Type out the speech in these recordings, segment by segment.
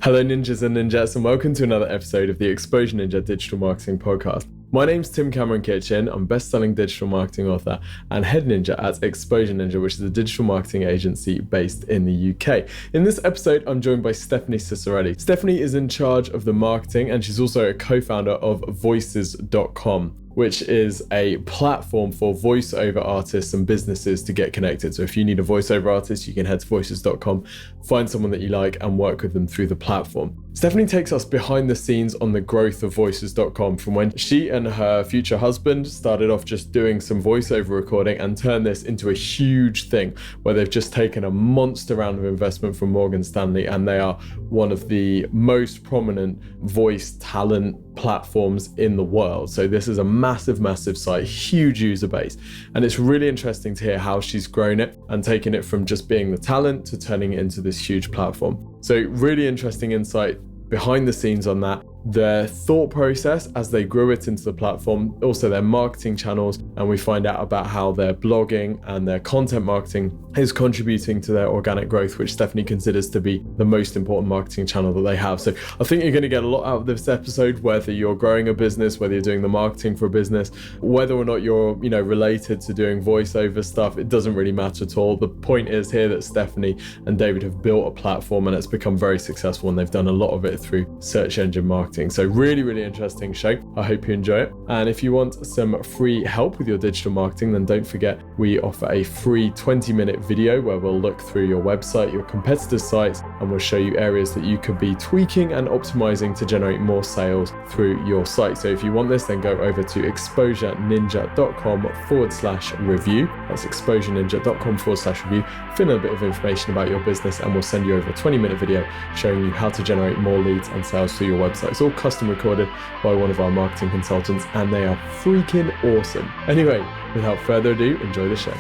Hello ninjas and ninjas, and welcome to another episode of the Exposure Ninja Digital Marketing Podcast. My name's Tim Cameron Kitchen. I'm best-selling digital marketing author and head ninja at Exposure Ninja, which is a digital marketing agency based in the UK. In this episode, I'm joined by Stephanie Ciccarelli. Stephanie is in charge of the marketing, and she's also a co-founder of voices.com, which is a platform for voiceover artists and businesses to get connected. So if you need a voiceover artist, you can head to voices.com, find someone that you like and work with them through the platform. Stephanie takes us behind the scenes on the growth of voices.com from when she and her future husband started off just doing some voiceover recording and turned this into a huge thing where they've just taken a monster round of investment from Morgan Stanley, and they are one of the most prominent voice talent platforms in the world. So this is a massive site, huge user base. And it's really interesting to hear how she's grown it and taken it from just being the talent to turning it into this huge platform. So really interesting insight behind the scenes on that, their thought process as they grew it into the platform, also their marketing channels, and we find out about how their blogging and their content marketing is contributing to their organic growth, which Stephanie considers to be the most important marketing channel that they have. So I think you're going to get a lot out of this episode, whether you're growing a business, whether you're doing the marketing for a business, whether or not you're, related to doing voiceover stuff, it doesn't really matter at all. The point is here that Stephanie and David have built a platform and it's become very successful, and they've done a lot of it through search engine marketing. So really interesting show. I hope you enjoy it. And if you want some free help with your digital marketing, then don't forget we offer a free 20-minute video where we'll look through your website, your competitors' sites, and we'll show you areas that you could be tweaking and optimizing to generate more sales through your site. So if you want this, then go over to exposureninja.com/review. That's exposureninja.com/review. Fill in a bit of information about your business, and we'll send you over a 20-minute video showing you how to generate more leads and sales through your website. It's all custom recorded by one of our marketing consultants, and they are freaking awesome. Anyway, without further ado, enjoy the show.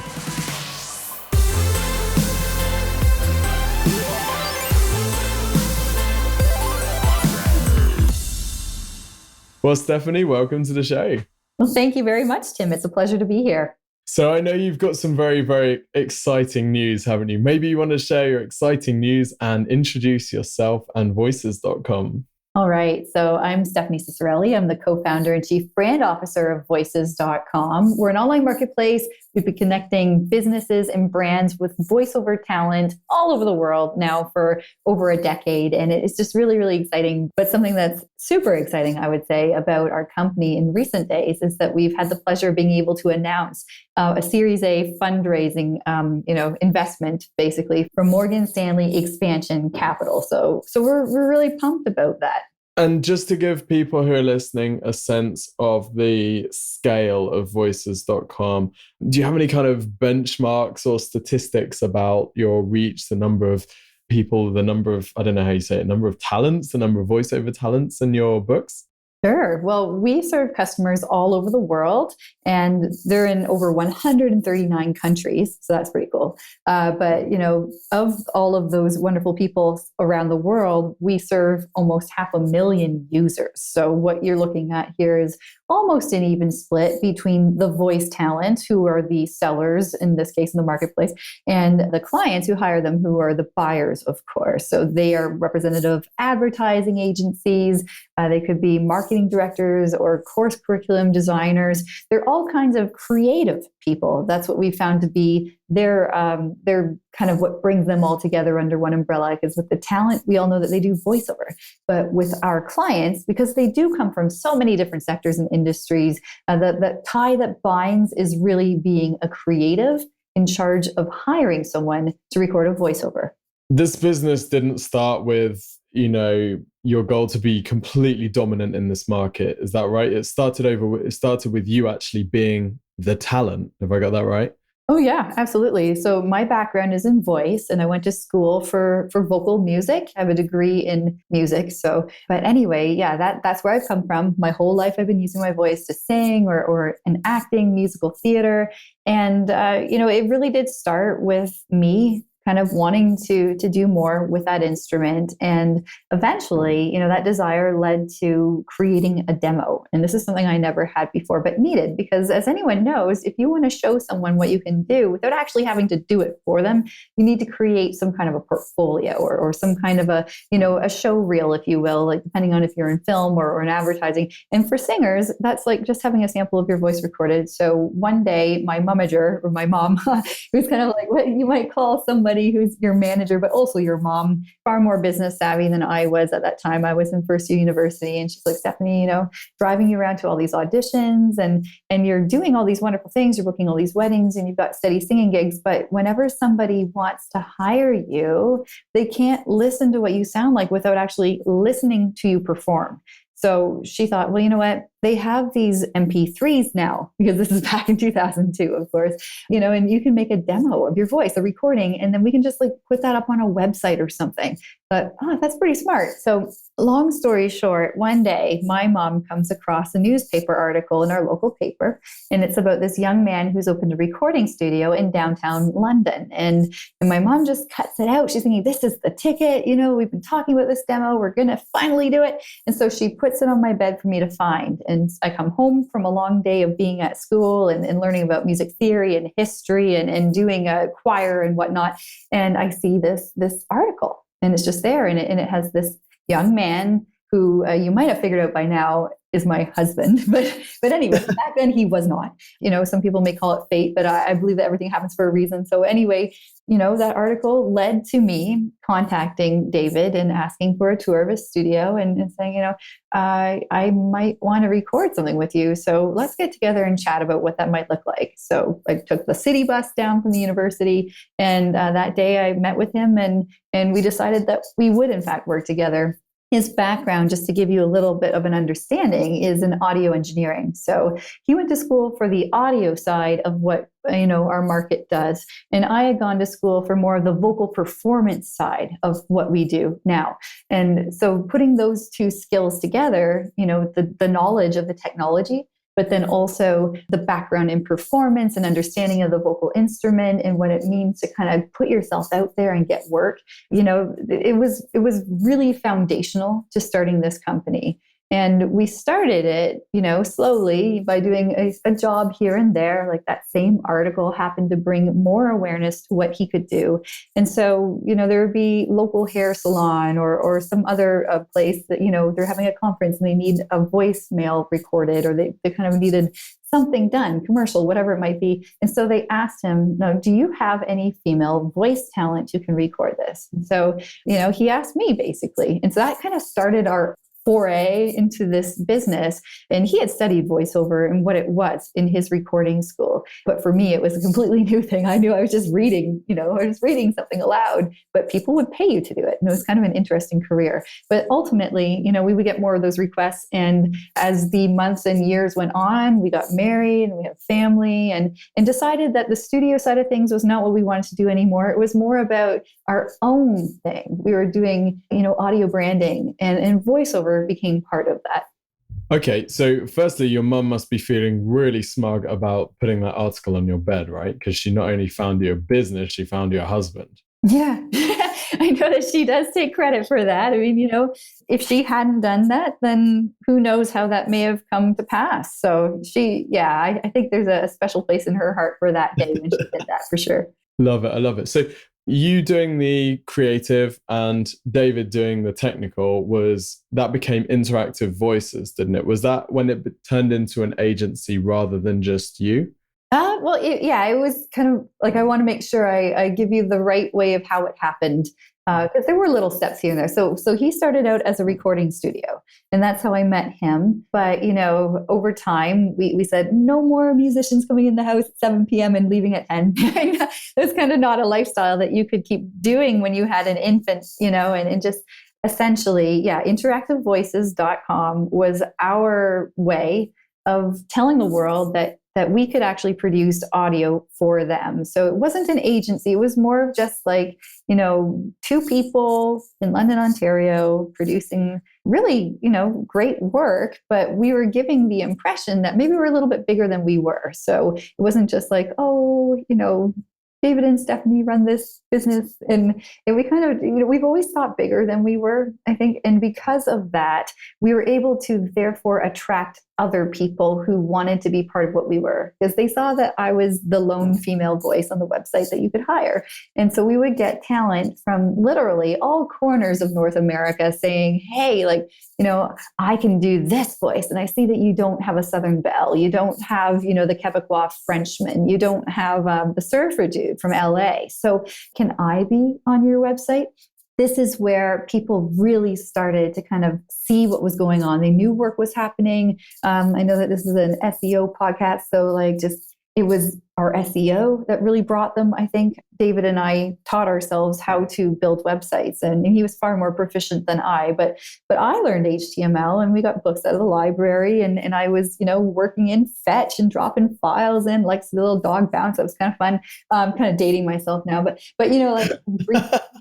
Well, Stephanie, welcome to the show. Well, thank you very much, Tim. It's a pleasure to be here. So I know you've got some very exciting news, haven't you? Maybe you want to share your exciting news and introduce yourself and voices.com. All right. So I'm Stephanie Ciccarelli. I'm the co-founder and chief brand officer of voices.com. We're an online marketplace. We've been connecting businesses and brands with voiceover talent all over the world now for over a decade. And it's just really exciting. But something that's super exciting, I would say, about our company in recent days is that we've had the pleasure of being able to announce a Series A fundraising, investment, basically, from Morgan Stanley Expansion Capital. So we're really pumped about that. And just to give people who are listening a sense of the scale of voices.com, do you have any kind of benchmarks or statistics about your reach, the number of people, the number of, I don't know how you say it, number of talents, the number of voiceover talents in your books? Sure. Well, we serve customers all over the world, and they're in over 139 countries. So that's pretty cool. But, of all of those wonderful people around the world, we serve almost 500,000 users. So what you're looking at here is almost an even split between the voice talent, who are the sellers, in this case in the marketplace, and the clients who hire them, who are the buyers, of course. So they are representative advertising agencies. They could be marketing directors or course curriculum designers. They're all kinds of creative people. That's what we found to be their kind of what brings them all together under one umbrella. Because with the talent, we all know that they do voiceover. But with our clients, because they do come from so many different sectors and industries, the tie that binds is really being a creative in charge of hiring someone to record a voiceover. This business didn't start with, your goal to be completely dominant in this market. Is that right? It started with you actually being the talent. Have I got that right? Oh yeah, absolutely. So my background is in voice, and I went to school for vocal music. I have a degree in music. But anyway, yeah, that's where I've come from. My whole life I've been using my voice to sing or in acting, musical theater. And, it really did start with me kind of wanting to do more with that instrument. And eventually, that desire led to creating a demo. And this is something I never had before, but needed, because as anyone knows, if you want to show someone what you can do without actually having to do it for them, you need to create some kind of a portfolio or some kind of a show reel, if you will, like depending on if you're in film or in advertising. And for singers, that's like just having a sample of your voice recorded. So one day, my momager, or my mom, who's kind of like what you might call somebody who's your manager, but also your mom, far more business savvy than I was at that time. I was in first year university, and she's like, Stephanie, driving you around to all these auditions and you're doing all these wonderful things, you're booking all these weddings and you've got steady singing gigs. But whenever somebody wants to hire you, they can't listen to what you sound like without actually listening to you perform. So she thought, well, you know what? They have these MP3s now, because this is back in 2002, of course, and you can make a demo of your voice, a recording, and then we can just like put that up on a website or something. But that's pretty smart. So long story short, one day my mom comes across a newspaper article in our local paper, and it's about this young man who's opened a recording studio in downtown London. And my mom just cuts it out. She's thinking, this is the ticket. We've been talking about this demo. We're going to finally do it. And so she puts it on my bed for me to find. And I come home from a long day of being at school and learning about music theory and history and doing a choir and whatnot. And I see this article, and it's just there. And it has this young man who you might have figured out by now is my husband. But anyway, back then he was not. Some people may call it fate, but I believe that everything happens for a reason. So anyway, that article led to me contacting David and asking for a tour of his studio and saying, I might want to record something with you. So let's get together and chat about what that might look like. So I took the city bus down from the university, and that day I met with him and we decided that we would in fact work together. His background, just to give you a little bit of an understanding, is in audio engineering. So he went to school for the audio side of what our market does. And I had gone to school for more of the vocal performance side of what we do now. And so putting those two skills together, the knowledge of the technology, but then also the background in performance and understanding of the vocal instrument and what it means to kind of put yourself out there and get work. It was really foundational to starting this company. And we started it, slowly by doing a job here and there. Like that same article happened to bring more awareness to what he could do. And so, there would be local hair salon or some other place that, they're having a conference and they need a voicemail recorded, or they kind of needed something done, commercial, whatever it might be. And so they asked him, no, do you have any female voice talent who can record this? And so, he asked me basically. And so that kind of started our foray into this business. And he had studied voiceover and what it was in his recording school. But for me, it was a completely new thing. I knew I was just reading, I was reading something aloud, but people would pay you to do it. And it was kind of an interesting career. But ultimately, we would get more of those requests. And as the months and years went on, we got married and we have family and decided that the studio side of things was not what we wanted to do anymore. It was more about our own thing. We were doing, audio branding and voiceover became part of that. Okay, so firstly, your mum must be feeling really smug about putting that article on your bed, right? Because she not only found you a business, she found you a husband. Yeah, I know that she does take credit for that. I mean, if she hadn't done that, then who knows how that may have come to pass. So I think there's a special place in her heart for that day when she did that, for sure. Love it. I love it. So you doing the creative and David doing the technical, that became Interactive Voices, didn't it? Was that when it turned into an agency rather than just you? It was kind of like, I want to make sure I give you the right way of how it happened. Because there were little steps here and there. So he started out as a recording studio, and that's how I met him. But, over time, we said, no more musicians coming in the house at 7 p.m. and leaving at 10. That's kind of not a lifestyle that you could keep doing when you had an infant, and just essentially, interactivevoices.com was our way of telling the world that we could actually produce audio for them. So it wasn't an agency. It was more of just like, two people in London, Ontario, producing really, great work, but we were giving the impression that maybe we're a little bit bigger than we were. So it wasn't just like, David and Stephanie run this business. And we kind of, we've always thought bigger than we were, I think. And because of that, we were able to therefore attract other people who wanted to be part of what we were, because they saw that I was the lone female voice on the website that you could hire. And so we would get talent from literally all corners of North America saying, hey, I can do this voice. And I see that you don't have a Southern belle. You don't have, the Quebecois Frenchman. You don't have the surfer dude from LA. So can I be on your website? This is where people really started to kind of see what was going on. They knew work was happening. I know that this is an SEO podcast, so it was our SEO that really brought them. I think David and I taught ourselves how to build websites, and he was far more proficient than I. But I learned HTML, and we got books out of the library, and I was working in Fetch and dropping files in like the little dog bounce. That was kind of fun. Kind of dating myself now, but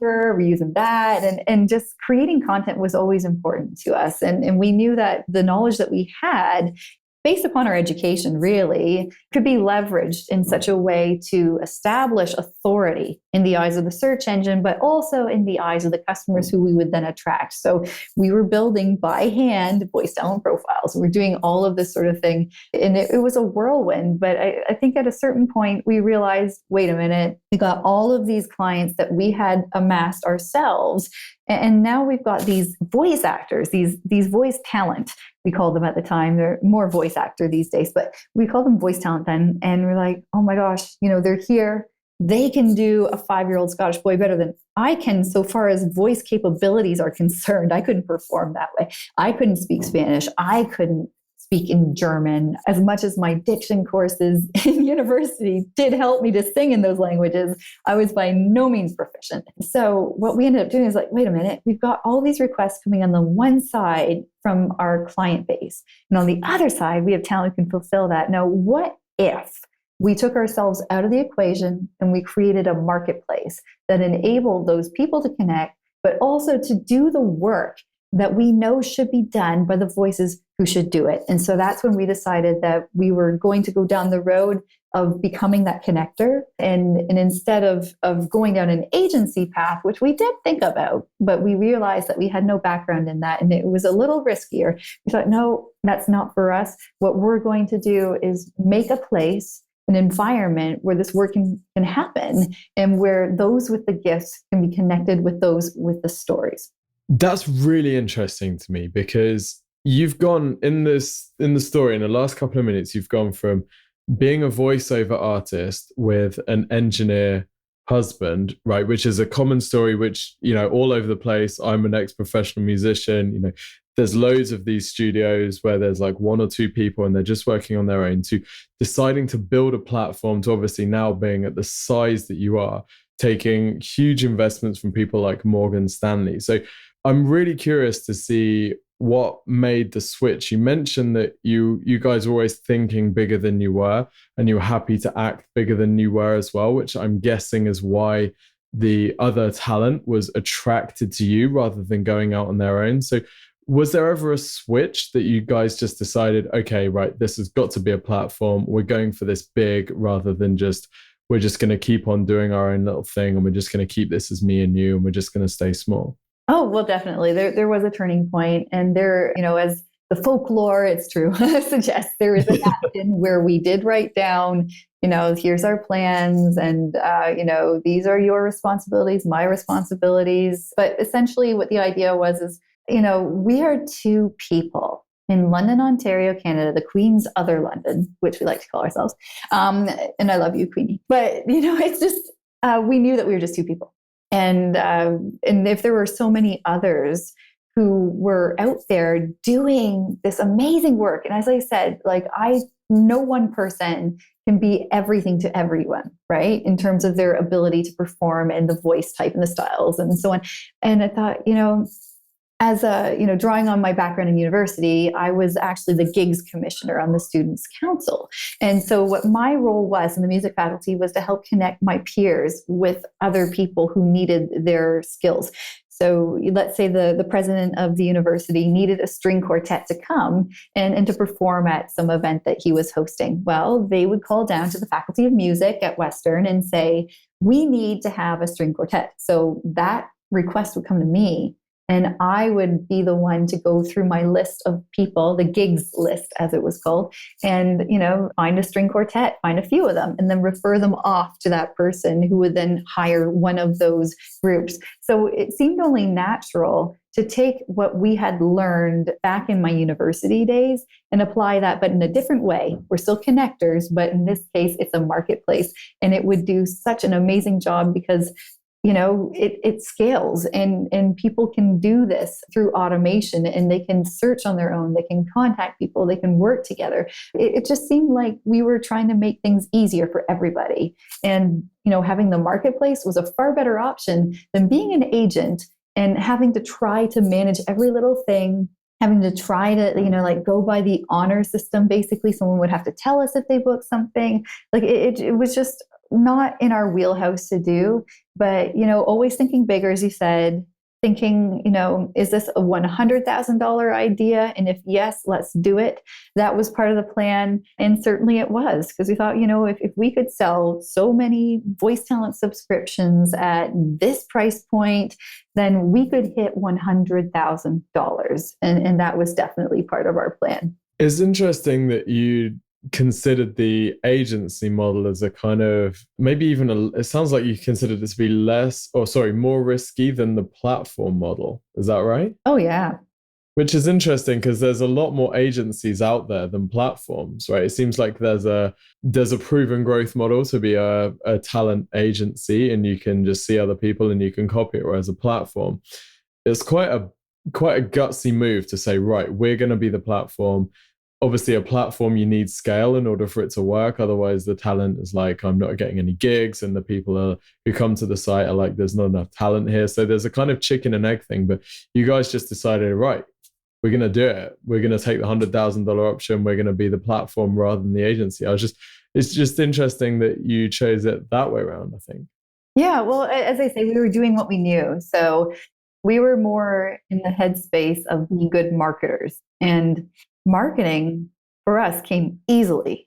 we're using that, and just creating content was always important to us, and we knew that the knowledge that we had, based upon our education, really could be leveraged in such a way to establish authority in the eyes of the search engine, but also in the eyes of the customers who we would then attract. So we were building by hand voice talent profiles. We're doing all of this sort of thing. And it was a whirlwind. But I think at a certain point, we realized, wait a minute, we got all of these clients that we had amassed ourselves. And now we've got these voice actors, these voice talent, we called them at the time. They're more voice actor these days, but we called them voice talent then. And we're like, oh my gosh, they're here. They can do a 5-year-old Scottish boy better than I can, so far as voice capabilities are concerned. I couldn't perform that way. I couldn't speak Spanish. I couldn't speak in German. As much as my diction courses in university did help me to sing in those languages, I was by no means proficient. So what we ended up doing is wait a minute, we've got all these requests coming on the one side from our client base. And on the other side, we have talent who can fulfill that. Now, what if we took ourselves out of the equation and we created a marketplace that enabled those people to connect, but also to do the work that we know should be done by the voices who should do it? And so that's when we decided that we were going to go down the road of becoming that connector. And instead of going down an agency path, which we did think about, but we realized that we had no background in that and it was a little riskier. We thought, no, that's not for us. What we're going to do is make a place, an environment where this work can happen, and where those with the gifts can be connected with those with the stories. That's really interesting to me, because you've gone in the story in the last couple of minutes, you've gone from being a voiceover artist with an engineer husband, right? Which is a common story, which, all over the place. I'm an ex-professional musician, there's loads of these studios where there's like 1 or 2 people and they're just working on their own, to deciding to build a platform, to obviously now being at the size that you are, taking huge investments from people like Morgan Stanley. So I'm really curious to see what made the switch. You mentioned that you guys were always thinking bigger than you were, and you were happy to act bigger than you were as well, which I'm guessing is why the other talent was attracted to you rather than going out on their own. So was there ever a switch that you guys just decided, okay, right, this has got to be a platform, we're going for this big, rather than we're just going to keep on doing our own little thing, and we're just going to keep this as me and you, and we're just going to stay small? Oh, well, definitely. There was a turning point, and there, as the folklore, it's true, suggests, there is a napkin where we did write down, here's our plans, and, these are your responsibilities, my responsibilities. But essentially what the idea was is, we are 2 people in London, Ontario, Canada, the Queen's other London, which we like to call ourselves. And I love you, Queenie. But, it's just, we knew that we were just 2 people. And if there were so many others who were out there doing this amazing work, and as I said, no one person can be everything to everyone, right? In terms of their ability to perform and the voice type and the styles and so on. And I thought, as drawing on my background in university, I was actually the gigs commissioner on the Students' Council. And so what my role was in the music faculty was to help connect my peers with other people who needed their skills. So let's say the president of the university needed a string quartet to come and to perform at some event that he was hosting. Well, they would call down to the Faculty of Music at Western and say, we need to have a string quartet. So that request would come to me, and I would be the one to go through my list of people, the gigs list, as it was called, and, find a string quartet, find a few of them, and then refer them off to that person who would then hire one of those groups. So it seemed only natural to take what we had learned back in my university days and apply that, but in a different way. We're still connectors, but in this case, it's a marketplace, and it would do such an amazing job because it scales, and people can do this through automation, and they can search on their own, they can contact people, they can work together. It just seemed like we were trying to make things easier for everybody. And, having the marketplace was a far better option than being an agent and having to try to manage every little thing, having to try to, go by the honor system. Basically, someone would have to tell us if they booked something. It was just not in our wheelhouse to do, but, always thinking bigger, as you said, thinking, is this a $100,000 idea? And if yes, let's do it. That was part of the plan. And certainly it was, because we thought, if we could sell so many voice talent subscriptions at this price point, then we could hit $100,000. And that was definitely part of our plan. It's interesting that you considered the agency model as a kind of it sounds like you considered it to be more risky than the platform model. Is that right? Oh, yeah. Which is interesting because there's a lot more agencies out there than platforms, right? It seems like there's a proven growth model to be a talent agency, and you can just see other people and you can copy it, whereas a platform, it's quite a gutsy move to say, right, we're going to be the platform. Obviously, a platform, you need scale in order for it to work. Otherwise, the talent is like, I'm not getting any gigs, and the people who come to the site are like, there's not enough talent here. So there's a kind of chicken and egg thing. But you guys just decided, right, we're going to do it. We're going to take the $100,000 option. We're going to be the platform rather than the agency. It's just interesting that you chose it that way around, I think. Yeah, well, as I say, we were doing what we knew. So we were more in the headspace of being good marketers, and marketing for us came easily,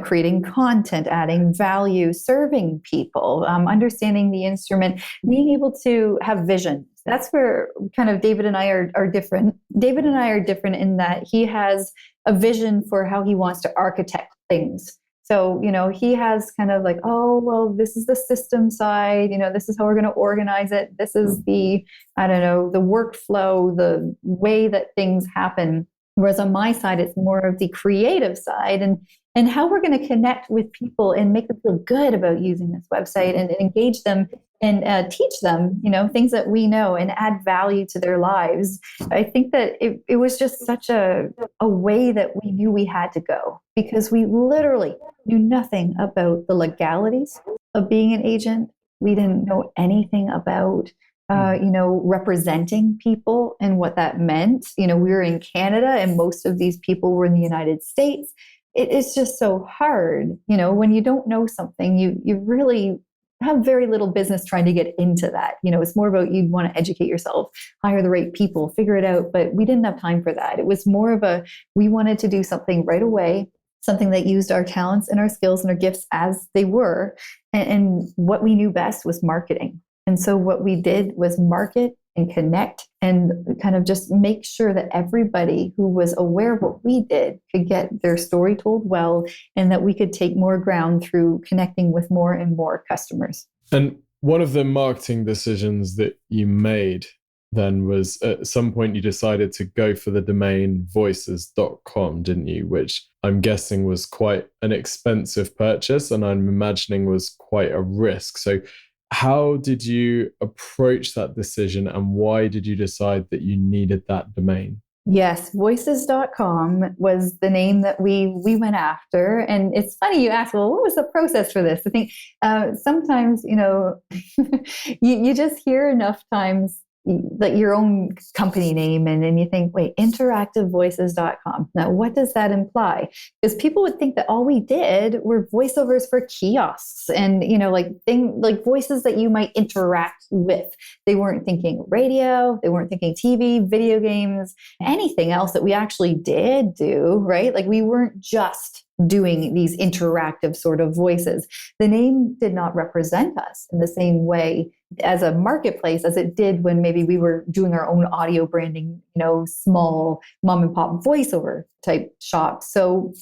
creating content, adding value, serving people, understanding the instrument, being able to have vision. That's where kind of David and I are different. David and I are different in that he has a vision for how he wants to architect things. So, he has kind of like, oh, well, this is the system side, this is how we're going to organize it. This is the workflow, the way that things happen. Whereas on my side, it's more of the creative side and how we're going to connect with people and make them feel good about using this website and engage them and teach them, things that we know and add value to their lives. I think that it was just such a way that we knew we had to go, because we literally knew nothing about the legalities of being an agent. We didn't know anything about representing people and what that meant. We were in Canada, and most of these people were in the United States. It's just so hard, when you don't know something, you really have very little business trying to get into that. It's more about, you want to educate yourself, hire the right people, figure it out. But we didn't have time for that. It was more of we wanted to do something right away, something that used our talents and our skills and our gifts as they were. And what we knew best was marketing. And so what we did was market and connect and kind of just make sure that everybody who was aware of what we did could get their story told well, and that we could take more ground through connecting with more and more customers. And one of the marketing decisions that you made then was, at some point you decided to go for the domain voices.com, didn't you? Which I'm guessing was quite an expensive purchase, and I'm imagining was quite a risk. So how did you approach that decision, and why did you decide that you needed that domain? Yes, voices.com was the name that we went after. And it's funny you ask, well, what was the process for this? I think sometimes, you just hear enough times like your own company name and you think, wait, interactivevoices.com. Now, what does that imply? Because people would think that all we did were voiceovers for kiosks and, like voices that you might interact with. They weren't thinking radio, they weren't thinking TV, video games, anything else that we actually did do, right? Like we weren't just doing these interactive sort of voices. The name did not represent us in the same way as a marketplace as it did when maybe we were doing our own audio branding, small mom and pop voiceover type shop. So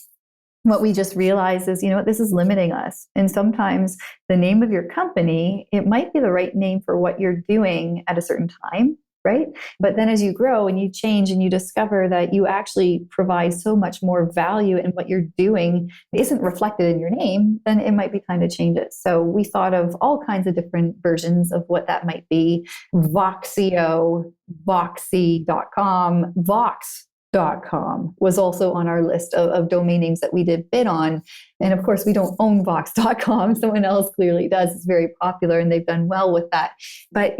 what we just realized is, this is limiting us. And sometimes the name of your company, it might be the right name for what you're doing at a certain time, right? But then as you grow and you change and you discover that you actually provide so much more value in what you're doing isn't reflected in your name, then it might be time to change it. So we thought of all kinds of different versions of what that might be. Voxio, Voxy.com, Vox.com was also on our list of domain names that we did bid on. And of course, we don't own Vox.com. Someone else clearly does. It's very popular and they've done well with that. But,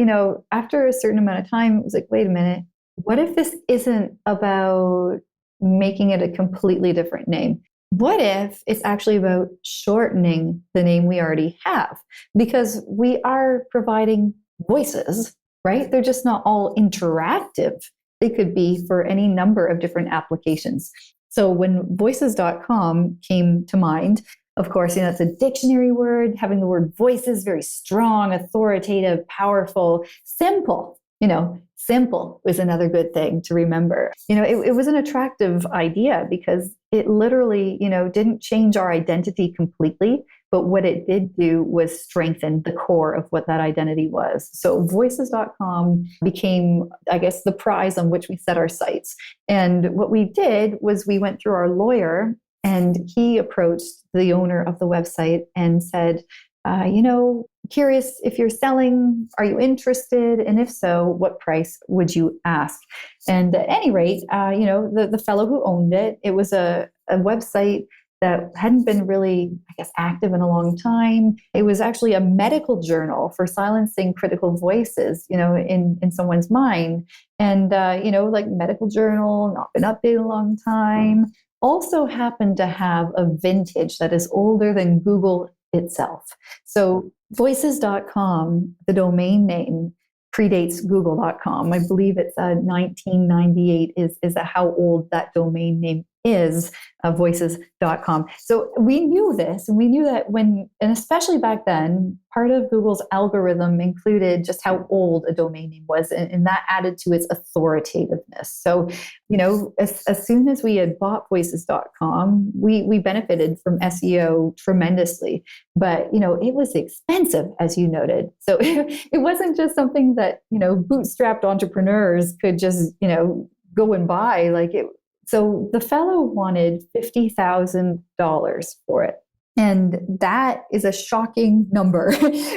after a certain amount of time, it was like, wait a minute, what if this isn't about making it a completely different name? What if it's actually about shortening the name we already have? Because we are providing voices, right? They're just not all interactive. They could be for any number of different applications. So when voices.com came to mind, of course, it's a dictionary word. Having the word voices, very strong, authoritative, powerful, simple. Simple was another good thing to remember. It was an attractive idea because it literally, didn't change our identity completely. But what it did do was strengthen the core of what that identity was. So voices.com became, I guess, the prize on which we set our sights. And what we did was we went through our lawyer and he approached the owner of the website and said, curious if you're selling, are you interested? And if so, what price would you ask? And at any rate, the fellow who owned it, it was a website that hadn't been really, I guess, active in a long time. It was actually a medical journal for silencing critical voices, in someone's mind. And, like medical journal, not been updated in a long time. Also happened to have a vintage that is older than Google itself. So voices.com, the domain name, predates google.com. I believe it's 1998 is how old that domain name is, voices.com. So we knew this, and we knew that and especially back then, part of Google's algorithm included just how old a domain name was, and that added to its authoritativeness. So, as soon as we had bought voices.com, we benefited from SEO tremendously, but, it was expensive, as you noted. So it wasn't just something that, bootstrapped entrepreneurs could just, go and buy So the fellow wanted $50,000 for it. And that is a shocking number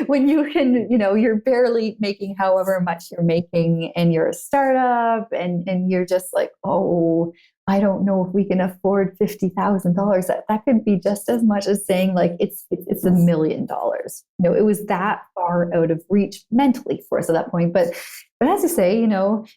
when you can, you're barely making however much you're making and you're a startup and you're just like, oh, I don't know if we can afford $50,000. That could be just as much as saying it's $1 million. It was that far out of reach mentally for us at that point. But as I say,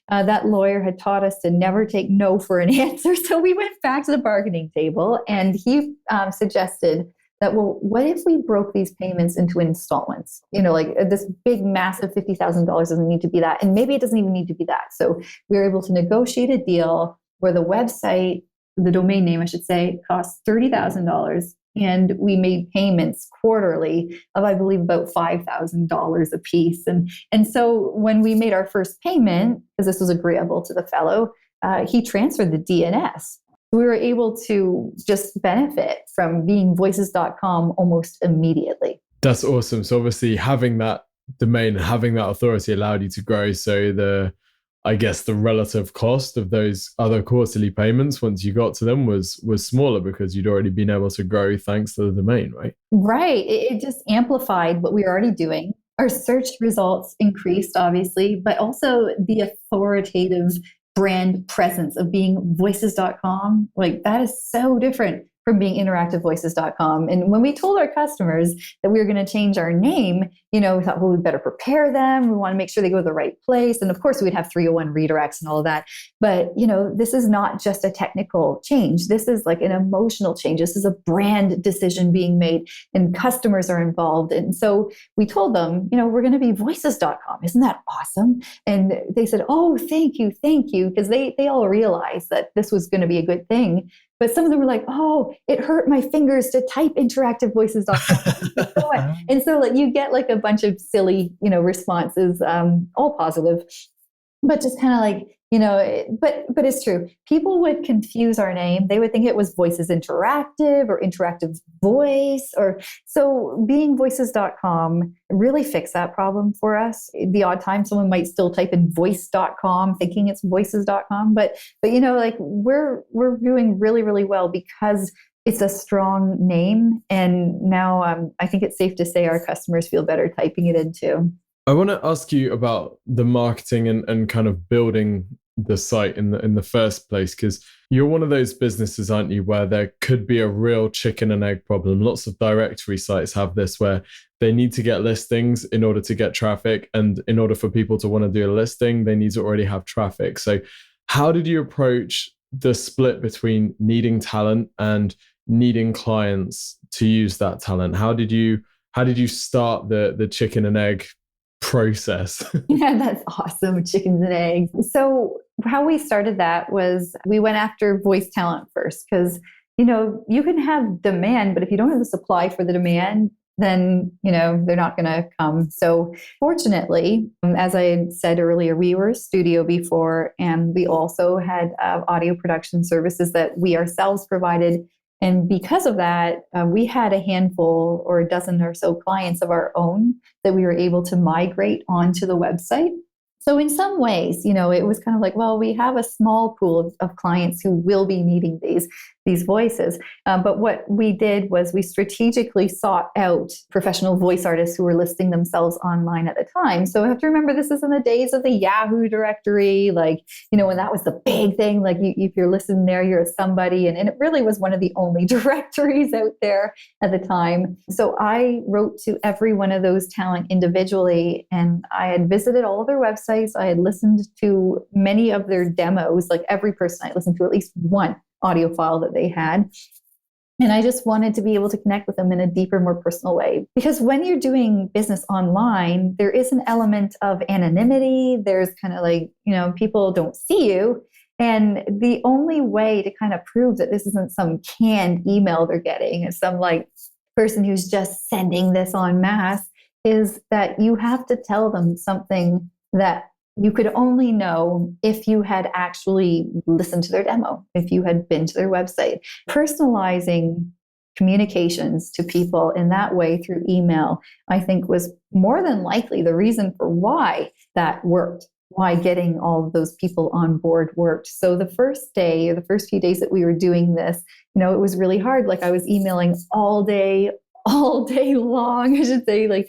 that lawyer had taught us to never take no for an answer. So we went back to the bargaining table and he suggested that, well, what if we broke these payments into installments? This big, massive $50,000 doesn't need to be that. And maybe it doesn't even need to be that. So we were able to negotiate a deal where the website, the domain name, I should say, costs $30,000. And we made payments quarterly of, I believe, about $5,000 a piece. And so when we made our first payment, because this was agreeable to the fellow, he transferred the DNS. We were able to just benefit from being voices.com almost immediately. That's awesome. So obviously having that domain and having that authority allowed you to grow. So the relative cost of those other quarterly payments once you got to them was smaller because you'd already been able to grow thanks to the domain, right? Right. It just amplified what we were already doing. Our search results increased, obviously, but also the authoritative brand presence of being voices.com. That is so different from being interactivevoices.com. And when we told our customers that we were going to change our name, we thought, well, we better prepare them. We want to make sure they go to the right place. And of course, we'd have 301 redirects and all of that. But, this is not just a technical change. This is like an emotional change. This is a brand decision being made, and customers are involved. And so we told them, we're going to be voices.com. Isn't that awesome? And they said, oh, thank you. Because they all realized that this was going to be a good thing. But some of them were like, oh, it hurt my fingers to type interactivevoices.com. And so you get like a bunch of silly, responses, all positive, but just kind of like, but it's true. People would confuse our name. They would think it was Voices Interactive or Interactive Voice. So being voices.com really fixed that problem for us. The odd time someone might still type in voice.com thinking it's voices.com. But we're doing really, really well because it's a strong name. And now I think it's safe to say our customers feel better typing it in too. I want to ask you about the marketing and kind of building the site in the first place, because you're one of those businesses, aren't you, where there could be a real chicken and egg problem. Lots of directory sites have this, where they need to get listings in order to get traffic. And in order for people to want to do a listing, they need to already have traffic. So how did you approach the split between needing talent and needing clients to use that talent? How did you start the chicken and egg process? Yeah, that's awesome. Chickens and eggs. So how we started that was we went after voice talent first, because, you can have demand, but if you don't have the supply for the demand, then, they're not going to come. So fortunately, as I had said earlier, we were a studio before, and we also had audio production services that we ourselves provided. And because of that, we had a handful or a dozen or so clients of our own that we were able to migrate onto the website. So in some ways, it was kind of like, well, we have a small pool of clients who will be needing these voices. But what we did was we strategically sought out professional voice artists who were listing themselves online at the time. So I have to remember, this is in the days of the Yahoo directory, when that was the big thing, if you're listening there, you're a somebody. And it really was one of the only directories out there at the time. So I wrote to every one of those talent individually, and I had visited all of their websites. I had listened to many of their demos, like every person I listened to at least one audio file that they had. And I just wanted to be able to connect with them in a deeper, more personal way. Because when you're doing business online, there is an element of anonymity. There's kind of people don't see you. And the only way to kind of prove that this isn't some canned email they're getting, is some person who's just sending this en masse, is that you have to tell them something that you could only know if you had actually listened to their demo, if you had been to their website. Personalizing communications to people in that way through email, I think, was more than likely the reason for why that worked, why getting all of those people on board worked. So the first day, or the first few days that we were doing this, it was really hard. I was emailing all day long, I should say,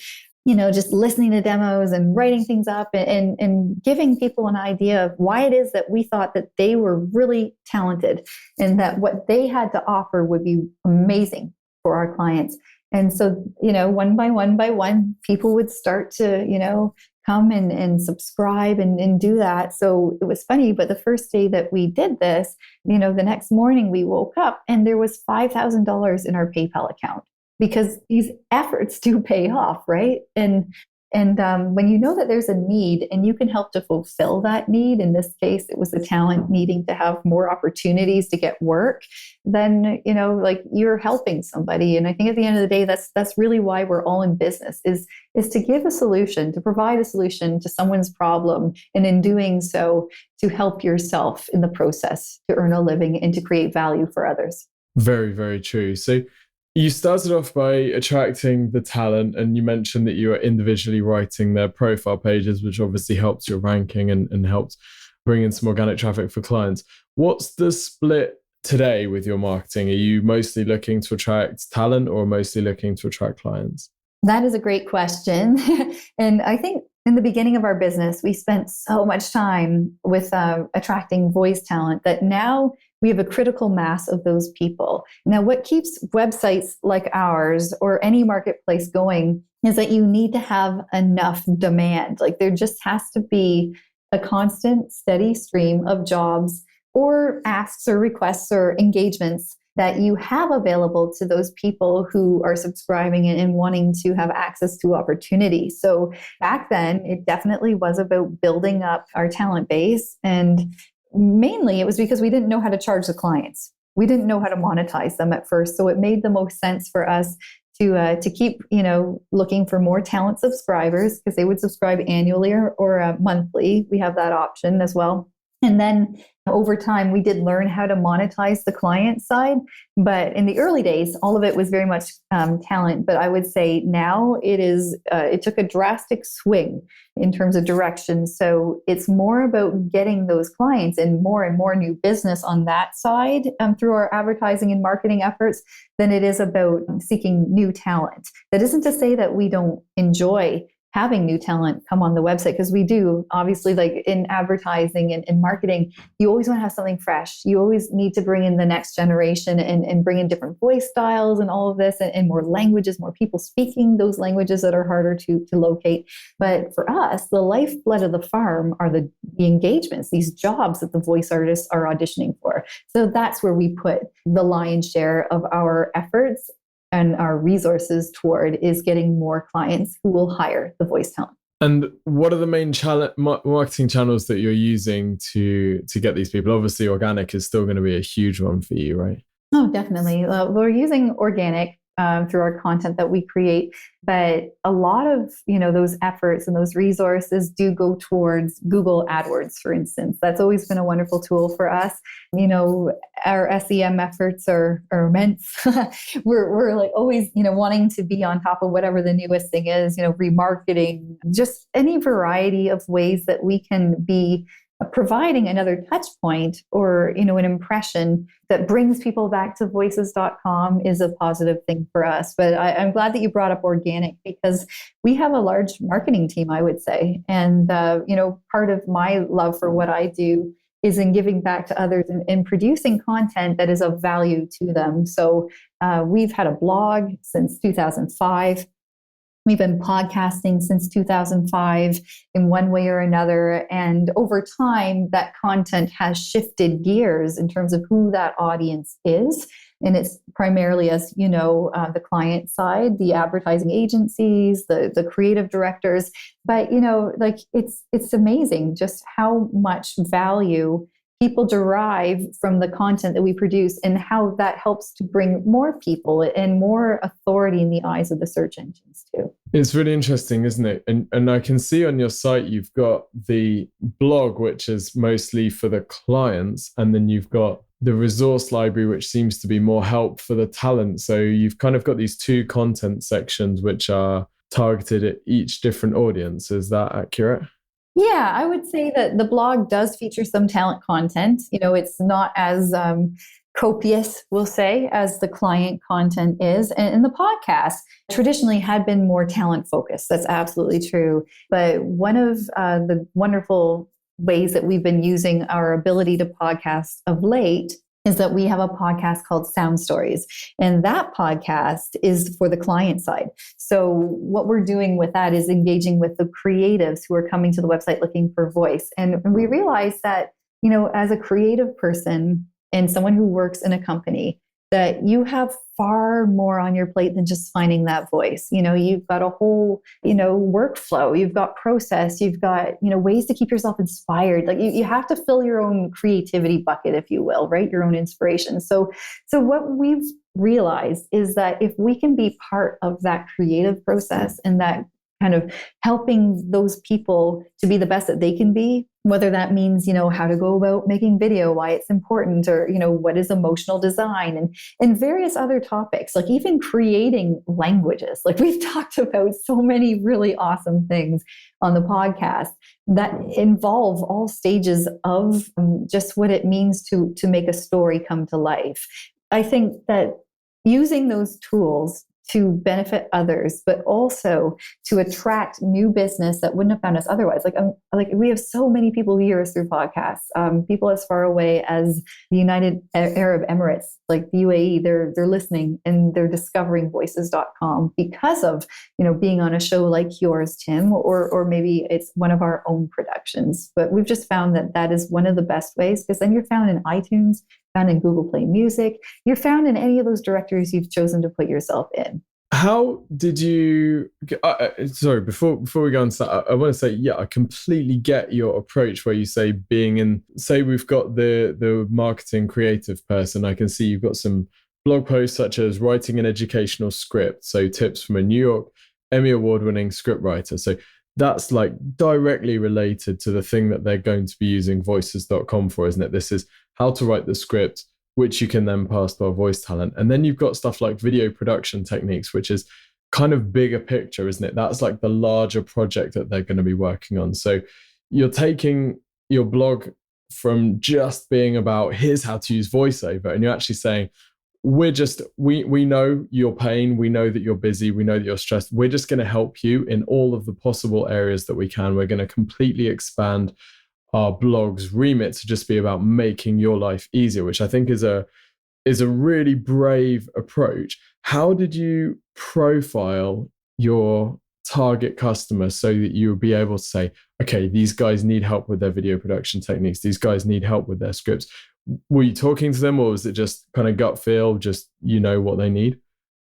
just listening to demos and writing things up and giving people an idea of why it is that we thought that they were really talented and that what they had to offer would be amazing for our clients. And so, one by one, people would start to, come and subscribe and do that. So it was funny, but the first day that we did this, the next morning we woke up and there was $5,000 in our PayPal account. Because these efforts do pay off, right? And when you know that there's a need and you can help to fulfill that need, in this case, it was the talent needing to have more opportunities to get work, then, you're helping somebody. And I think at the end of the day, that's really why we're all in business, is to give a solution, to provide a solution to someone's problem. And in doing so, to help yourself in the process to earn a living and to create value for others. Very, very true. So you started off by attracting the talent, and you mentioned that you were individually writing their profile pages, which obviously helps your ranking and helps bring in some organic traffic for clients. What's the split today with your marketing? Are you mostly looking to attract talent or mostly looking to attract clients? That is a great question. And I think in the beginning of our business, we spent so much time with attracting voice talent that now we have a critical mass of those people. Now, what keeps websites like ours or any marketplace going is that you need to have enough demand. Like there just has to be a constant, steady stream of jobs or asks or requests or engagements that you have available to those people who are subscribing and wanting to have access to opportunity. So back then, it definitely was about building up our talent base. And mainly it was because we didn't know how to charge the clients. We didn't know how to monetize them at first. So it made the most sense for us to keep, looking for more talent subscribers because they would subscribe annually or monthly. We have that option as well. And then over time, we did learn how to monetize the client side. But in the early days, all of it was very much talent. But I would say now it took a drastic swing in terms of direction. So it's more about getting those clients and more new business on that side through our advertising and marketing efforts than it is about seeking new talent. That isn't to say that we don't enjoy having new talent come on the website, because we do. Obviously, like in advertising and marketing, you always want to have something fresh. You always need to bring in the next generation and bring in different voice styles and all of this and more languages, more people speaking those languages that are harder to locate. But for us, the lifeblood of the farm are the engagements, these jobs that the voice artists are auditioning for. So that's where we put the lion's share of our efforts and our resources toward, is getting more clients who will hire the voice talent. And what are the main marketing channels that you're using to get these people? Obviously, organic is still going to be a huge one for you, right? Oh, definitely. We're using organic through our content that we create, but a lot of those efforts and those resources do go towards Google AdWords, for instance. That's always been a wonderful tool for us. Our SEM efforts are immense. we're like always wanting to be on top of whatever the newest thing is. Remarketing, just any variety of ways that we can be providing another touch point or an impression that brings people back to voices.com is a positive thing for us. But I'm glad that you brought up organic, because we have a large marketing team, I would say. And part of my love for what I do is in giving back to others and producing content that is of value to them. So we've had a blog since 2005. We've been podcasting since 2005 in one way or another. And over time, that content has shifted gears in terms of who that audience is. And it's primarily, as the client side, the advertising agencies, the creative directors. But, it's amazing just how much value people derive from the content that we produce and how that helps to bring more people and more authority in the eyes of the search engines too. It's really interesting, isn't it? And I can see on your site, you've got the blog, which is mostly for the clients, and then you've got the resource library, which seems to be more help for the talent. So you've kind of got these two content sections, which are targeted at each different audience. Is that accurate? Yeah, I would say that the blog does feature some talent content. It's not as copious, we'll say, as the client content is. And the podcast traditionally had been more talent focused. That's absolutely true. But one of the wonderful ways that we've been using our ability to podcast of late is that we have a podcast called Sound Stories. And that podcast is for the client side. So what we're doing with that is engaging with the creatives who are coming to the website looking for voice. And we realize that, as a creative person and someone who works in a company, that you have far more on your plate than just finding that voice. You've got a whole, workflow, you've got process, you've got, ways to keep yourself inspired. Like you have to fill your own creativity bucket, if you will, right? Your own inspiration. So what we've realized is that if we can be part of that creative process and that kind of helping those people to be the best that they can be, whether that means, how to go about making video, why it's important, or, what is emotional design and various other topics, like even creating languages. Like we've talked about so many really awesome things on the podcast that involve all stages of just what it means to make a story come to life. I think that using those tools to benefit others, but also to attract new business that wouldn't have found us otherwise. Like we have so many people who hear us through podcasts. People as far away as the United Arab Emirates, like the UAE, they're listening and they're discovering voices.com because of, being on a show like yours, Tim, or maybe it's one of our own productions. But we've just found that is one of the best ways, because then you're found in iTunes, found in Google Play Music, you're found in any of those directories you've chosen to put yourself in. How did you, sorry, before we go on to that, I want to say, yeah, I completely get your approach where you say say we've got the marketing creative person. I can see you've got some blog posts such as writing an educational script. So tips from a New York Emmy award-winning scriptwriter. So that's like directly related to the thing that they're going to be using voices.com for, isn't it? This is how to write the script, which you can then pass to our voice talent. And then you've got stuff like video production techniques, which is kind of bigger picture, isn't it? That's like the larger project that they're going to be working on. So you're taking your blog from just being about here's how to use voiceover, and you're actually saying, we know your pain, we know that you're busy, we know that you're stressed. We're just going to help you in all of the possible areas that we can. We're going to completely expand our blog's remit to just be about making your life easier, which I think is a really brave approach. How did you profile your target customer so that you would be able to say, okay, these guys need help with their video production techniques, these guys need help with their scripts? Were you talking to them, or was it just kind of gut feel, just what they need?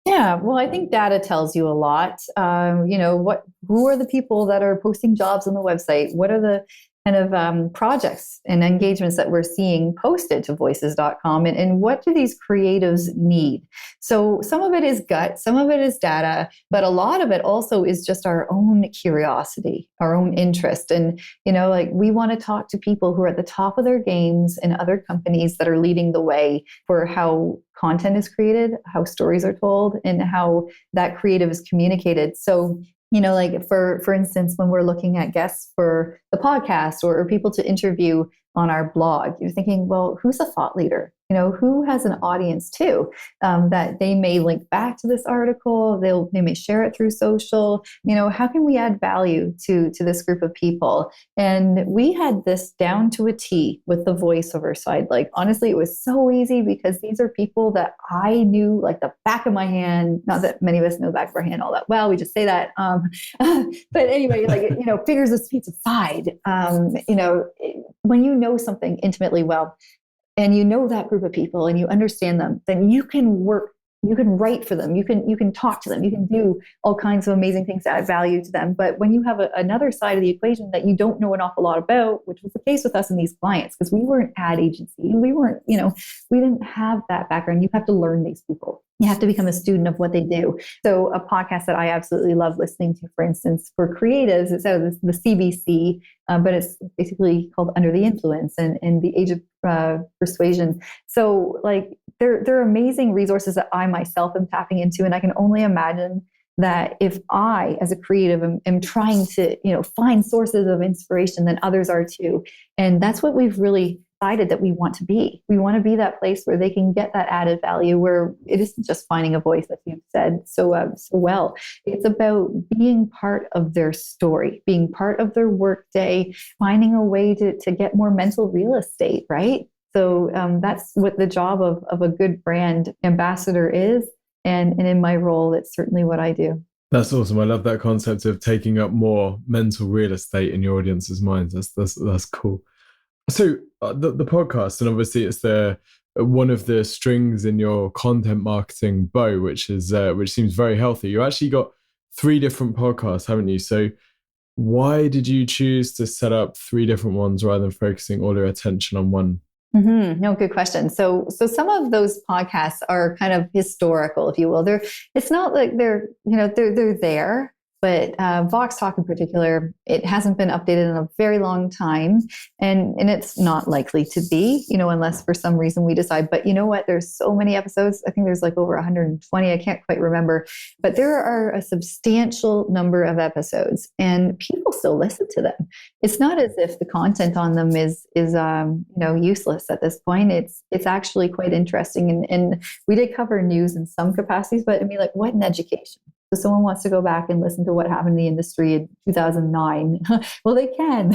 Yeah, well, I think data tells you a lot. Who are the people that are posting jobs on the website? What are the kind of projects and engagements that we're seeing posted to voices.com, and what do these creatives need? So some of it is gut, some of it is data, but a lot of it also is just our own curiosity, our own interest. And, we want to talk to people who are at the top of their games and other companies that are leading the way for how content is created, how stories are told, and how that creative is communicated. So like for instance, when we're looking at guests for the podcast or people to interview on our blog, you're thinking, well, who's a thought leader? Who has an audience too, that they may link back to this article, they may share it through social. How can we add value to this group of people? And we had this down to a T with the voiceover side. Like, honestly, it was so easy because these are people that I knew like the back of my hand. Not that many of us know the back of our hand all that well. We just say that. But anyway, figures of speech aside, when you know something intimately well, and you know that group of people and you understand them, then you can write for them, you can talk to them, you can do all kinds of amazing things to add value to them. But when you have another side of the equation that you don't know an awful lot about, which was the case with us and these clients, because we were an ad agency, we weren't, we didn't have that background. You have to learn these people. You have to become a student of what they do. So a podcast that I absolutely love listening to, for instance, for creatives, it's out of the CBC, but it's basically called Under the Influence and the Age of Persuasion. So like they're amazing resources that I myself am tapping into. And I can only imagine that if I, as a creative, am trying to, find sources of inspiration, then others are too. And that's what we've really decided that we want to be. We want to be that place where they can get that added value, where it isn't just finding a voice, as you've said so well. It's about being part of their story, being part of their workday, finding a way to get more mental real estate, right? So that's what the job of a good brand ambassador is. And in my role, it's certainly what I do. That's awesome. I love that concept of taking up more mental real estate in your audience's minds. That's cool. So the podcast, and obviously it's one of the strings in your content marketing bow, which seems very healthy. You actually got 3 different podcasts, haven't you? So why did you choose to set up 3 different ones rather than focusing all your attention on one? Mm-hmm. No, good question. So some of those podcasts are kind of historical, if you will. It's not like they're there, But Vox Talk in particular, it hasn't been updated in a very long time. And it's not likely to be, unless for some reason we decide. But you know what? There's so many episodes. I think there's like over 120. I can't quite remember. But there are a substantial number of episodes and people still listen to them. It's not as if the content on them is useless at this point. It's actually quite interesting. And we did cover news in some capacities, but I mean, like, what in education? So someone wants to go back and listen to what happened in the industry in 2009. Well, they can.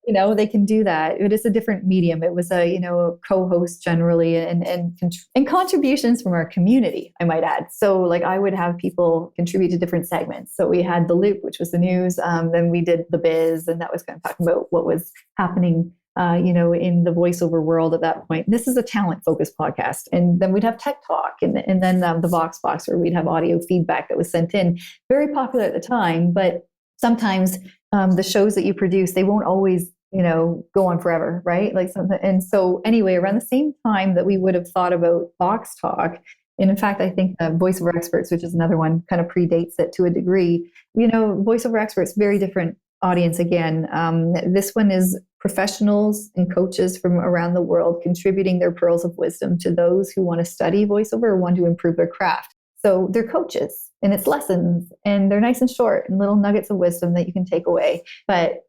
They can do that. It is a different medium. It was a co-host generally and contributions from our community, I might add. So like I would have people contribute to different segments. So we had The Loop, which was the news. Then we did The Biz, and that was kind of talking about what was happening in the voiceover world at that point. This is a talent-focused podcast. And then we'd have Tech Talk and then the Vox Box, where we'd have audio feedback that was sent in. Very popular at the time, but sometimes the shows that you produce, they won't always, go on forever, right? Like something. And so anyway, around the same time that we would have thought about Vox Talk, and in fact, I think voiceover experts, which is another one, kind of predates it to a degree. Voiceover experts, very different audience again. This one is professionals and coaches from around the world contributing their pearls of wisdom to those who want to study voiceover or want to improve their craft. So they're coaches and it's lessons and they're nice and short and little nuggets of wisdom that you can take away. But,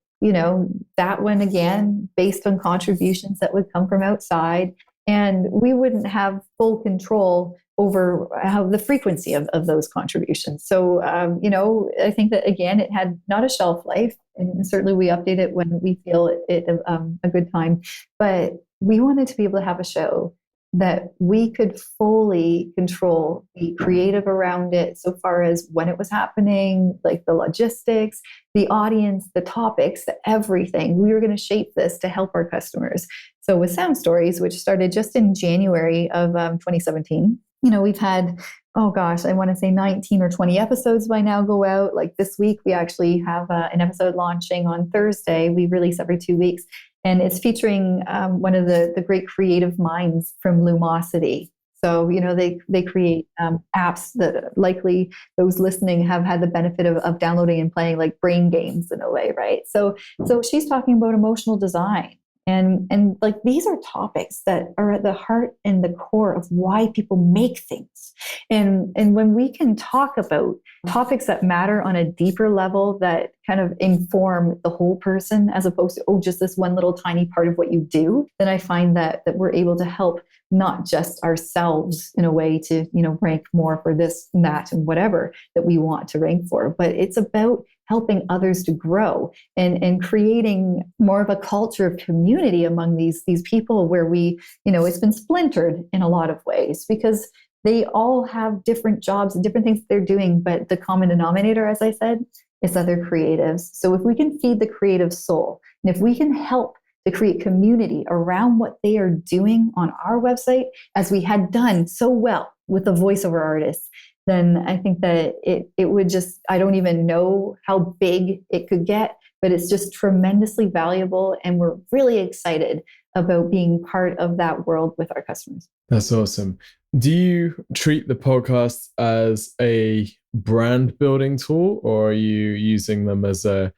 that one again, based on contributions that would come from outside, and we wouldn't have full control over how the frequency of those contributions. So, I think that, again, it had not a shelf life, and certainly we update it when we feel it a good time. But we wanted to be able to have a show that we could fully control the creative around it, so far as when it was happening, like the logistics, the audience, the topics, everything. We were going to shape this to help our customers. So with Sound Stories, which started just in January of 2017, we've had, I want to say 19 or 20 episodes by now go out. Like this week, we actually have an episode launching on Thursday. We release every 2 weeks. And it's featuring one of the great creative minds from Lumosity. So, they create apps that likely those listening have had the benefit of downloading and playing, like brain games in a way, right? So she's talking about emotional design. And like these are topics that are at the heart and the core of why people make things. And when we can talk about topics that matter on a deeper level that kind of inform the whole person as opposed to, just this one little tiny part of what you do, then I find that we're able to help not just ourselves in a way to, rank more for this and that and whatever that we want to rank for, but it's about helping others to grow and creating more of a culture of community among these people where we, it's been splintered in a lot of ways because they all have different jobs and different things they're doing. But the common denominator, as I said, is that they're creatives. So if we can feed the creative soul, and if we can help to create community around what they are doing on our website, as we had done so well with the voiceover artists, then I think that it would just, I don't even know how big it could get, but it's just tremendously valuable. And we're really excited about being part of that world with our customers. That's awesome. Do you treat the podcast as a brand building tool, or are you using them as a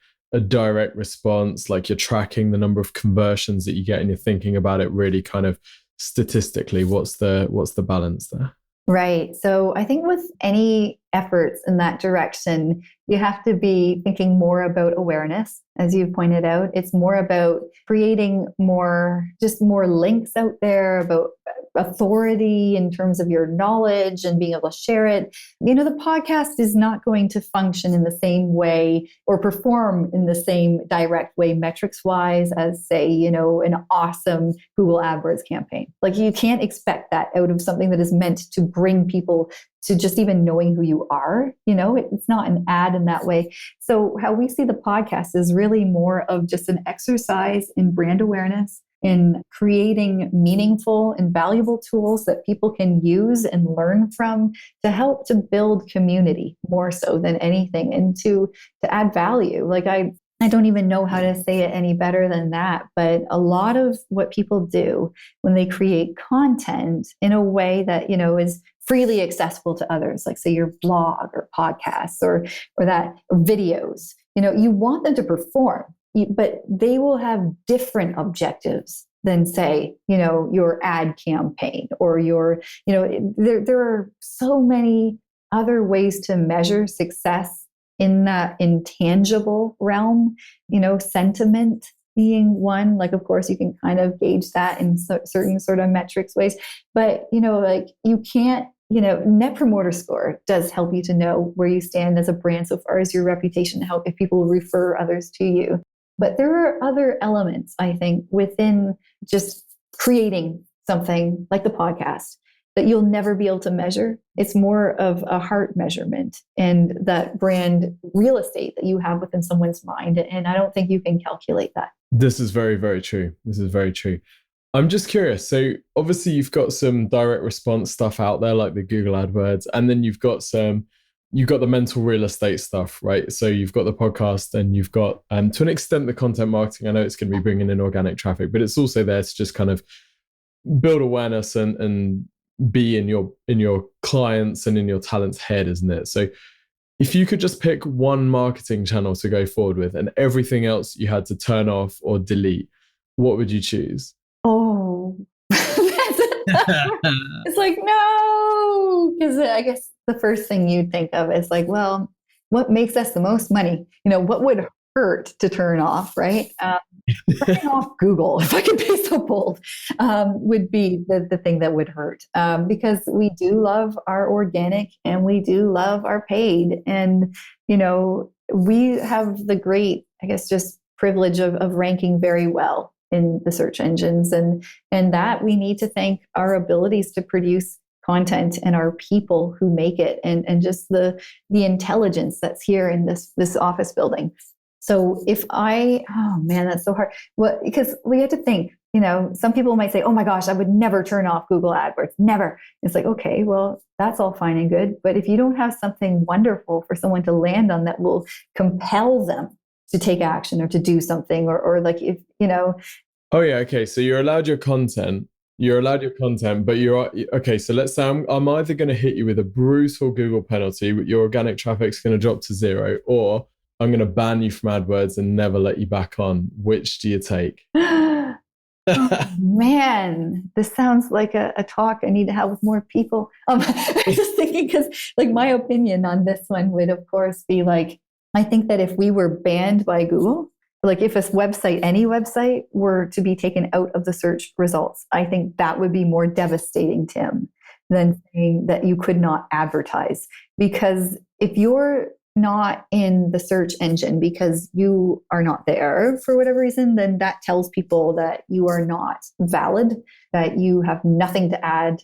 direct response, like you're tracking the number of conversions that you get and you're thinking about it really kind of statistically? What's the balance there? Right. So I think with any efforts in that direction, you have to be thinking more about awareness. As you pointed out, it's more about creating more links out there, about authority in terms of your knowledge and being able to share it. The podcast is not going to function in the same way or perform in the same direct way metrics wise as, say, an awesome Google AdWords campaign. Like you can't expect that out of something that is meant to bring people to just even knowing who you are. It's not an ad in that way. So how we see the podcast is really more of just an exercise in brand awareness, in creating meaningful and valuable tools that people can use and learn from to help to build community more so than anything, and to add value. Like I don't even know how to say it any better than that, but a lot of what people do when they create content in a way that, is freely accessible to others, like say your blog or podcasts or videos. You want them to perform, but they will have different objectives than say, your ad campaign or there are so many other ways to measure success in that intangible realm, sentiment being one. Like, of course, you can kind of gauge that in certain sort of metrics ways, but, like you can't, Net Promoter Score does help you to know where you stand as a brand so far as your reputation, help if people refer others to you. But there are other elements, I think, within just creating something like the podcast that you'll never be able to measure. It's more of a heart measurement and that brand real estate that you have within someone's mind. And I don't think you can calculate that. This is very, very true. This is very true. I'm just curious. So obviously you've got some direct response stuff out there, like the Google AdWords, and then you've got the mental real estate stuff, right? So you've got the podcast and you've got, to an extent, the content marketing. I know it's going to be bringing in organic traffic, but it's also there to just kind of build awareness and be in your clients and in your talent's head, isn't it? So if you could just pick one marketing channel to go forward with and everything else you had to turn off or delete, what would you choose? Oh, it's like, no, because I guess the first thing you'd think of is like, well, what makes us the most money? What would hurt to turn off, right? Turning off Google, if I could be so bold, would be the thing that would hurt, because we do love our organic and we do love our paid. And, we have the great, I guess, just privilege of ranking very well in the search engines, and that we need to thank our abilities to produce content and our people who make it, and just the intelligence that's here in this office building. So oh man, that's so hard. Well, because we have to think, some people might say, oh my gosh, I would never turn off Google AdWords, never. It's like, okay, well, that's all fine and good. But if you don't have something wonderful for someone to land on that will compel them to take action or to do something, or like, if, Oh yeah. Okay. So you're allowed your content, but okay. So let's say I'm either going to hit you with a brutal Google penalty, your organic traffic's going to drop to 0, or I'm going to ban you from AdWords and never let you back on. Which do you take? Oh, man, this sounds like a talk I need to have with more people. I'm just thinking, because like my opinion on this one would, of course, be like, I think that if we were banned by Google, like if any website were to be taken out of the search results, I think that would be more devastating, Tim, than saying that you could not advertise. Because if you're not in the search engine because you are not there for whatever reason, then that tells people that you are not valid, that you have nothing to add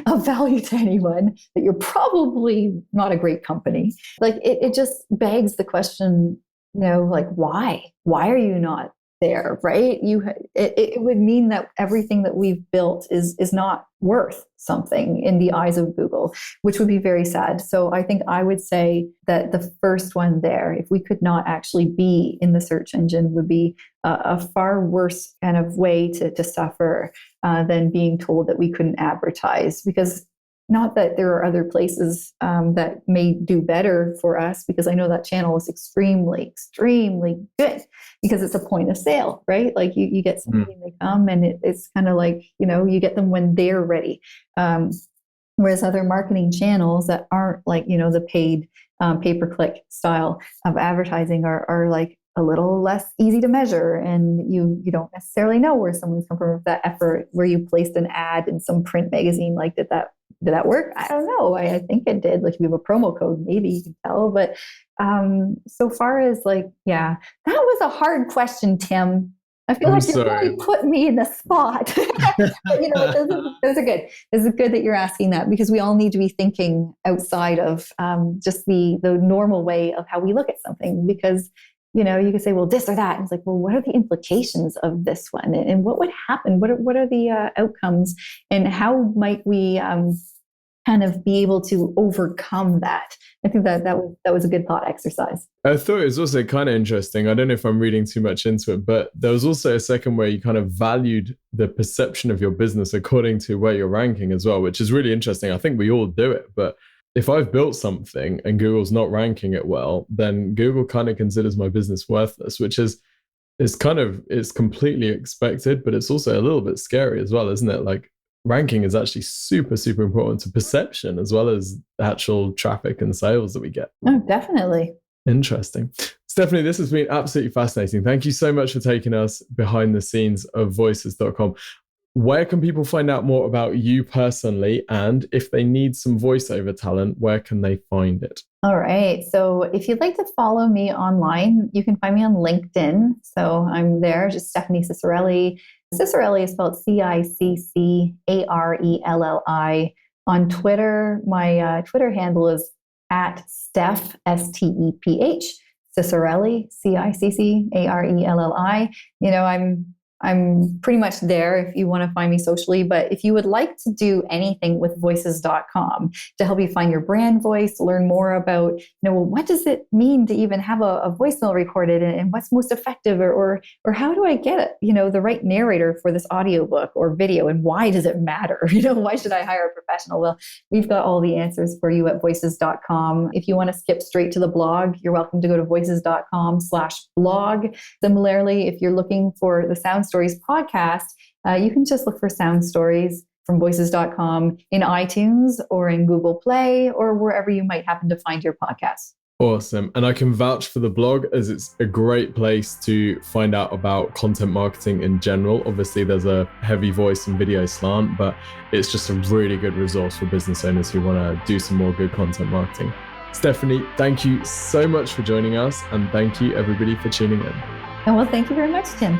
of value to anyone, that you're probably not a great company. Like it just begs the question, like why are you not there, right? It would mean that everything that we've built is not worth something in the eyes of Google, which would be very sad. So I think I would say that the first one there, if we could not actually be in the search engine, would be a far worse kind of way to suffer than being told that we couldn't advertise. Because not that there are other places that may do better for us, because I know that channel is extremely, extremely good because it's a point of sale, right? Like you get somebody, they come and it's kind of like, you get them when they're ready. Whereas other marketing channels that aren't like, the paid pay-per-click style of advertising are like a little less easy to measure, and you don't necessarily know where someone's come from with that effort, where you placed an ad in some print magazine. Like, did that work? I don't know. I think it did. Like, if you have a promo code, maybe you can tell. But so far as like, yeah, that was a hard question, Tim. I feel like you really put me in the spot. But, those are good. This is good that you're asking that, because we all need to be thinking outside of just the normal way of how we look at something. Because you can say, well, this or that. And it's like, well, what are the implications of this one? And what would happen? What are the outcomes? And how might we kind of be able to overcome that. I think that was a good thought exercise. I thought it was also kind of interesting. I don't know if I'm reading too much into it, but there was also a second where you kind of valued the perception of your business according to where you're ranking as well, which is really interesting. I think we all do it, but if I've built something and Google's not ranking it well, then Google kind of considers my business worthless, which is it's completely expected, but it's also a little bit scary as well, isn't it? Like, ranking is actually super, super important to perception as well as actual traffic and sales that we get. Oh, definitely. Interesting. Stephanie, this has been absolutely fascinating. Thank you so much for taking us behind the scenes of voices.com. Where can people find out more about you personally? And if they need some voiceover talent, where can they find it? All right. So if you'd like to follow me online, you can find me on LinkedIn. So I'm there, just Stephanie Ciccarelli. Ciccarelli is spelled Ciccarelli. On Twitter, my Twitter handle is at Steph, Steph, Ciccarelli, Ciccarelli. You know, I'm pretty much there if you want to find me socially, but if you would like to do anything with voices.com to help you find your brand voice, learn more about, what does it mean to even have a voicemail recorded and what's most effective or how do I get the right narrator for this audiobook or video and why does it matter? Why should I hire a professional? Well, we've got all the answers for you at voices.com. If you want to skip straight to the blog, you're welcome to go to voices.com/blog. Similarly, if you're looking for the Sound Stories podcast, you can just look for Sound Stories from voices.com in iTunes or in Google Play or wherever you might happen to find your podcast. Awesome. And I can vouch for the blog as it's a great place to find out about content marketing in general. Obviously, there's a heavy voice and video slant, but it's just a really good resource for business owners who want to do some more good content marketing. Stephanie, thank you so much for joining us. And thank you, everybody, for tuning in. And well, thank you very much, Tim.